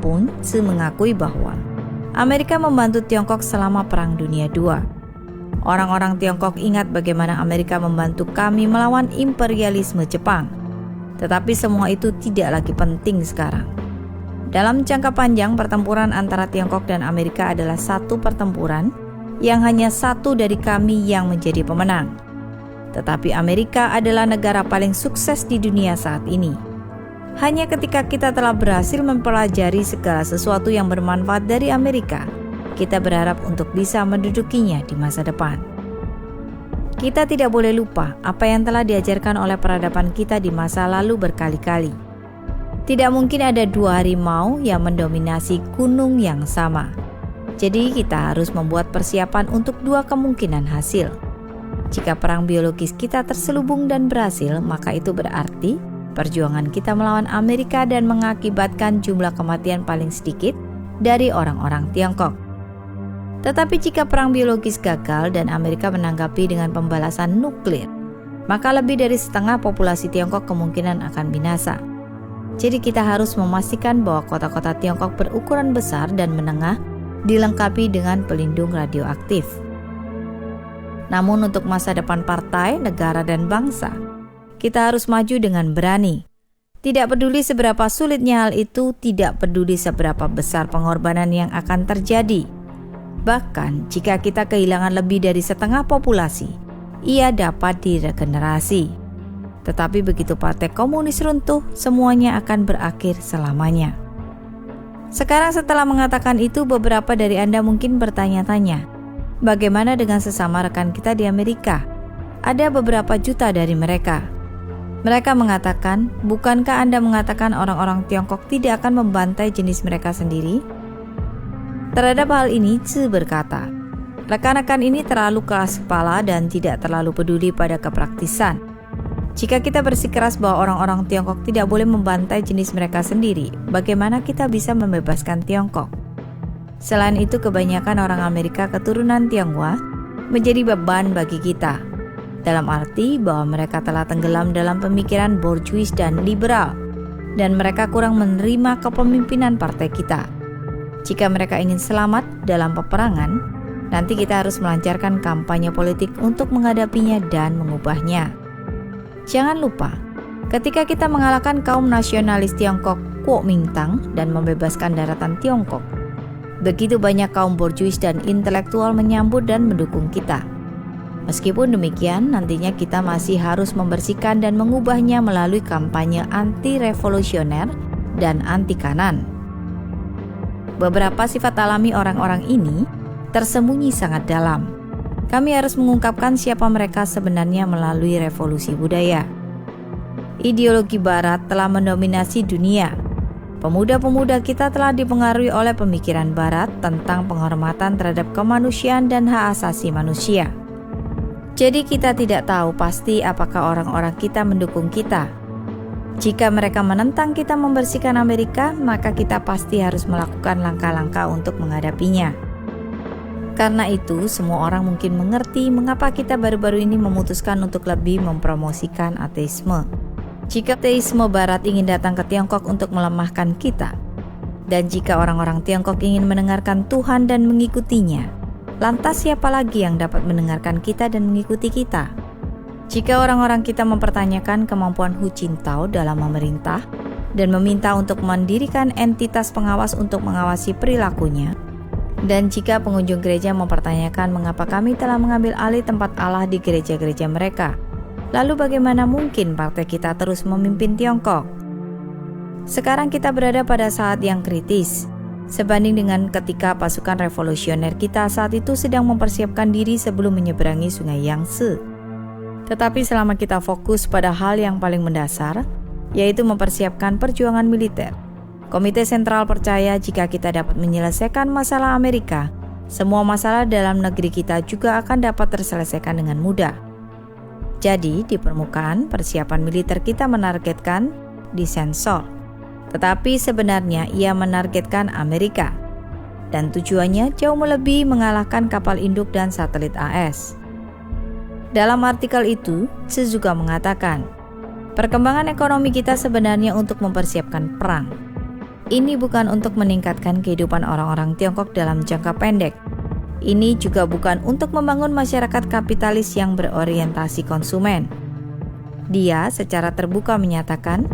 pun, Tzu mengakui bahwa Amerika membantu Tiongkok selama Perang Dunia II. Orang-orang Tiongkok ingat bagaimana Amerika membantu kami melawan imperialisme Jepang. Tetapi semua itu tidak lagi penting sekarang. Dalam jangka panjang, pertempuran antara Tiongkok dan Amerika adalah satu pertempuran yang hanya satu dari kami yang menjadi pemenang. Tetapi Amerika adalah negara paling sukses di dunia saat ini. Hanya ketika kita telah berhasil mempelajari segala sesuatu yang bermanfaat dari Amerika, kita berharap untuk bisa mendudukinya di masa depan. Kita tidak boleh lupa apa yang telah diajarkan oleh peradaban kita di masa lalu berkali-kali. Tidak mungkin ada dua harimau yang mendominasi gunung yang sama. Jadi kita harus membuat persiapan untuk dua kemungkinan hasil. Jika perang biologis kita terselubung dan berhasil, maka itu berarti perjuangan kita melawan Amerika dan mengakibatkan jumlah kematian paling sedikit dari orang-orang Tiongkok. Tetapi jika perang biologis gagal dan Amerika menanggapi dengan pembalasan nuklir, maka lebih dari setengah populasi Tiongkok kemungkinan akan binasa. Jadi kita harus memastikan bahwa kota-kota Tiongkok berukuran besar dan menengah dilengkapi dengan pelindung radioaktif. Namun untuk masa depan partai, negara, dan bangsa, kita harus maju dengan berani. Tidak peduli seberapa sulitnya hal itu, tidak peduli seberapa besar pengorbanan yang akan terjadi. Bahkan jika kita kehilangan lebih dari setengah populasi, ia dapat diregenerasi. Tetapi begitu Partai Komunis runtuh, semuanya akan berakhir selamanya. Sekarang setelah mengatakan itu, beberapa dari Anda mungkin bertanya-tanya, bagaimana dengan sesama rekan kita di Amerika? Ada beberapa juta dari mereka. Mereka mengatakan, bukankah Anda mengatakan orang-orang Tiongkok tidak akan membantai jenis mereka sendiri? Terhadap hal ini, Tzu berkata, rekan-rekan ini terlalu keras kepala dan tidak terlalu peduli pada kepraktisan. Jika kita bersikeras bahwa orang-orang Tiongkok tidak boleh membantai jenis mereka sendiri, bagaimana kita bisa membebaskan Tiongkok? Selain itu, kebanyakan orang Amerika keturunan Tionghoa menjadi beban bagi kita. Dalam arti bahwa mereka telah tenggelam dalam pemikiran borjuis dan liberal, dan mereka kurang menerima kepemimpinan partai kita. Jika mereka ingin selamat dalam peperangan, nanti kita harus melancarkan kampanye politik untuk menghadapinya dan mengubahnya. Jangan lupa, ketika kita mengalahkan kaum nasionalis Tiongkok Kuomintang dan membebaskan daratan Tiongkok, begitu banyak kaum borjuis dan intelektual menyambut dan mendukung kita. Meskipun demikian, nantinya kita masih harus membersihkan dan mengubahnya melalui kampanye anti-revolusioner dan anti-kanan. Beberapa sifat alami orang-orang ini tersembunyi sangat dalam. Kami harus mengungkapkan siapa mereka sebenarnya melalui revolusi budaya. Ideologi Barat telah mendominasi dunia. Pemuda-pemuda kita telah dipengaruhi oleh pemikiran Barat tentang penghormatan terhadap kemanusiaan dan hak asasi manusia. Jadi kita tidak tahu pasti apakah orang-orang kita mendukung kita. Jika mereka menentang kita membersihkan Amerika, maka kita pasti harus melakukan langkah-langkah untuk menghadapinya. Karena itu, semua orang mungkin mengerti mengapa kita baru-baru ini memutuskan untuk lebih mempromosikan ateisme. Jika ateisme Barat ingin datang ke Tiongkok untuk melemahkan kita, dan jika orang-orang Tiongkok ingin mendengarkan Tuhan dan mengikutinya, lantas siapa lagi yang dapat mendengarkan kita dan mengikuti kita? Jika orang-orang kita mempertanyakan kemampuan Hu Jintao dalam memerintah dan meminta untuk mendirikan entitas pengawas untuk mengawasi perilakunya, dan jika pengunjung gereja mempertanyakan mengapa kami telah mengambil alih tempat Allah di gereja-gereja mereka, lalu bagaimana mungkin partai kita terus memimpin Tiongkok? Sekarang kita berada pada saat yang kritis. Sebanding dengan ketika pasukan revolusioner kita saat itu sedang mempersiapkan diri sebelum menyeberangi sungai Yangtze. Tetapi selama kita fokus pada hal yang paling mendasar, yaitu mempersiapkan perjuangan militer, Komite Sentral percaya jika kita dapat menyelesaikan masalah Amerika, semua masalah dalam negeri kita juga akan dapat terselesaikan dengan mudah. Jadi di permukaan, persiapan militer kita menargetkan di Sensor. Tetapi sebenarnya ia menargetkan Amerika, dan tujuannya jauh melebihi mengalahkan kapal induk dan satelit AS. Dalam artikel itu, Tzu juga mengatakan, perkembangan ekonomi kita sebenarnya untuk mempersiapkan perang. Ini bukan untuk meningkatkan kehidupan orang-orang Tiongkok dalam jangka pendek. Ini juga bukan untuk membangun masyarakat kapitalis yang berorientasi konsumen. Dia secara terbuka menyatakan,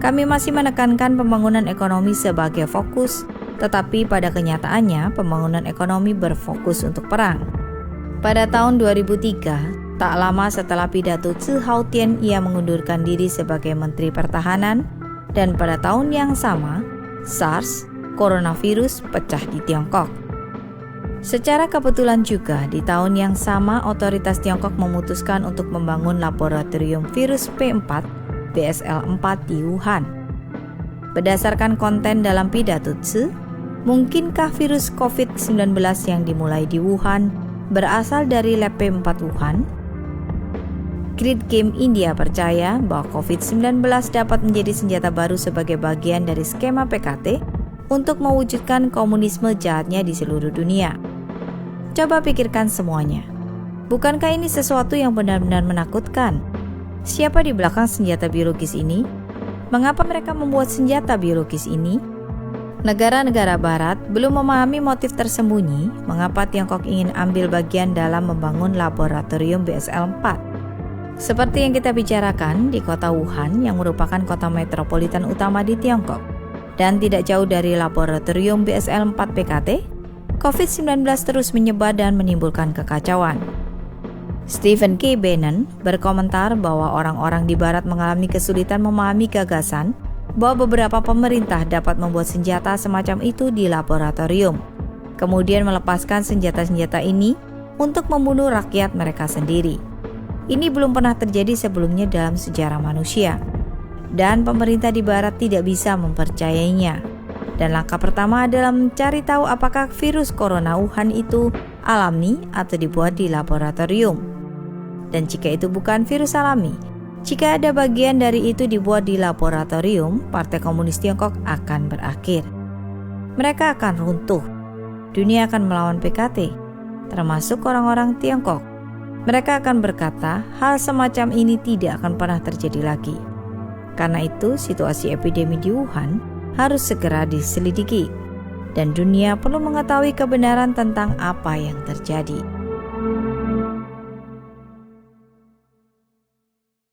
kami masih menekankan pembangunan ekonomi sebagai fokus, tetapi pada kenyataannya pembangunan ekonomi berfokus untuk perang. Pada tahun 2003, tak lama setelah pidato Zhi Haotian, ia mengundurkan diri sebagai Menteri Pertahanan, dan pada tahun yang sama, SARS, coronavirus, pecah di Tiongkok. Secara kebetulan juga, di tahun yang sama otoritas Tiongkok memutuskan untuk membangun laboratorium virus P4 BSL-4 di Wuhan. Berdasarkan konten dalam pidato Zhi, mungkinkah virus COVID-19 yang dimulai di Wuhan berasal dari lab P4 Wuhan? Grid Game India percaya bahwa COVID-19 dapat menjadi senjata baru sebagai bagian dari skema PKT untuk mewujudkan komunisme jahatnya di seluruh dunia. Coba pikirkan semuanya. Bukankah ini sesuatu yang benar-benar menakutkan? Siapa di belakang senjata biologis ini? Mengapa mereka membuat senjata biologis ini? Negara-negara barat belum memahami motif tersembunyi mengapa Tiongkok ingin ambil bagian dalam membangun laboratorium BSL-4. Seperti yang kita bicarakan di kota Wuhan yang merupakan kota metropolitan utama di Tiongkok dan tidak jauh dari laboratorium BSL-4 PKT, COVID-19 terus menyebar dan menimbulkan kekacauan. Stephen K. Bannon berkomentar bahwa orang-orang di barat mengalami kesulitan memahami gagasan bahwa beberapa pemerintah dapat membuat senjata semacam itu di laboratorium, kemudian melepaskan senjata-senjata ini untuk membunuh rakyat mereka sendiri. Ini belum pernah terjadi sebelumnya dalam sejarah manusia, dan pemerintah di barat tidak bisa mempercayainya. Dan langkah pertama adalah mencari tahu apakah virus corona Wuhan itu alami atau dibuat di laboratorium. Dan jika itu bukan virus alami, jika ada bagian dari itu dibuat di laboratorium, Partai Komunis Tiongkok akan berakhir. Mereka akan runtuh. Dunia akan melawan PKT, termasuk orang-orang Tiongkok. Mereka akan berkata, hal semacam ini tidak akan pernah terjadi lagi. Karena itu, situasi epidemi di Wuhan harus segera diselidiki, dan dunia perlu mengetahui kebenaran tentang apa yang terjadi.